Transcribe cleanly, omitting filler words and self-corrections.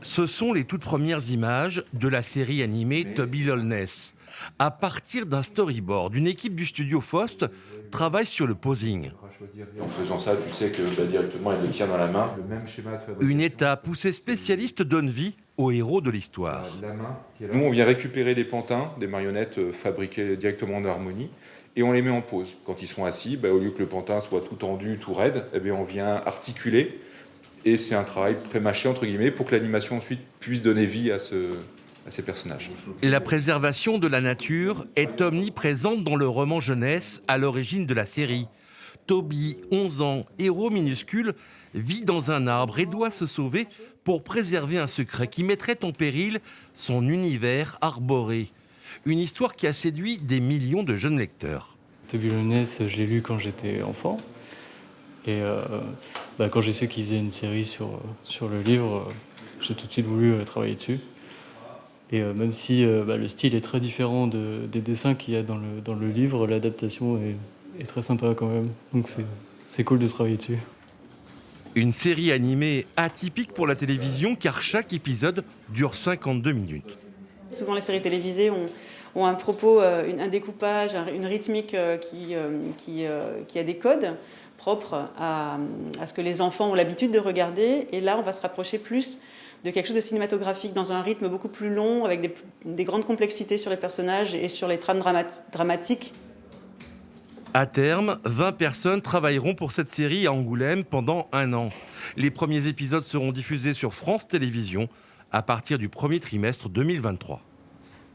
Ce sont les toutes premières images de la série animée Toby Lolness. À partir d'un storyboard, une équipe du studio Faust travaille sur le posing. En faisant ça, tu sais que directement, elle le tient dans la main. Le même schéma de fabrication. Une étape où ces spécialistes donnent vie aux héros de l'histoire. Nous, on vient récupérer des pantins, des marionnettes fabriquées directement en harmonie, et on les met en pose. Quand ils sont assis, au lieu que le pantin soit tout tendu, tout raide, on vient articuler. Et c'est un travail pré-mâché, entre guillemets, pour que l'animation ensuite puisse donner vie à ces personnages. La préservation de la nature est omniprésente dans le roman jeunesse à l'origine de la série. Toby, 11 ans, héros minuscule, vit dans un arbre et doit se sauver pour préserver un secret qui mettrait en péril son univers arboré. Une histoire qui a séduit des millions de jeunes lecteurs. Toby Lolness, je l'ai lu quand j'étais enfant. Et quand j'ai su qu'il faisait une série sur le livre, j'ai tout de suite voulu travailler dessus. Et même si le style est très différent des dessins qu'il y a dans le livre, l'adaptation est très sympa quand même. Donc c'est cool de travailler dessus. Une série animée atypique pour la télévision car chaque épisode dure 52 minutes. Souvent les séries télévisées ont un propos, un découpage, une rythmique qui a des codes propres à ce que les enfants ont l'habitude de regarder. Et là, on va se rapprocher plus de quelque chose de cinématographique dans un rythme beaucoup plus long, avec des grandes complexités sur les personnages et sur les trames dramatiques. À terme, 20 personnes travailleront pour cette série à Angoulême pendant 1 an. Les premiers épisodes seront diffusés sur France Télévisions à partir du premier trimestre 2023.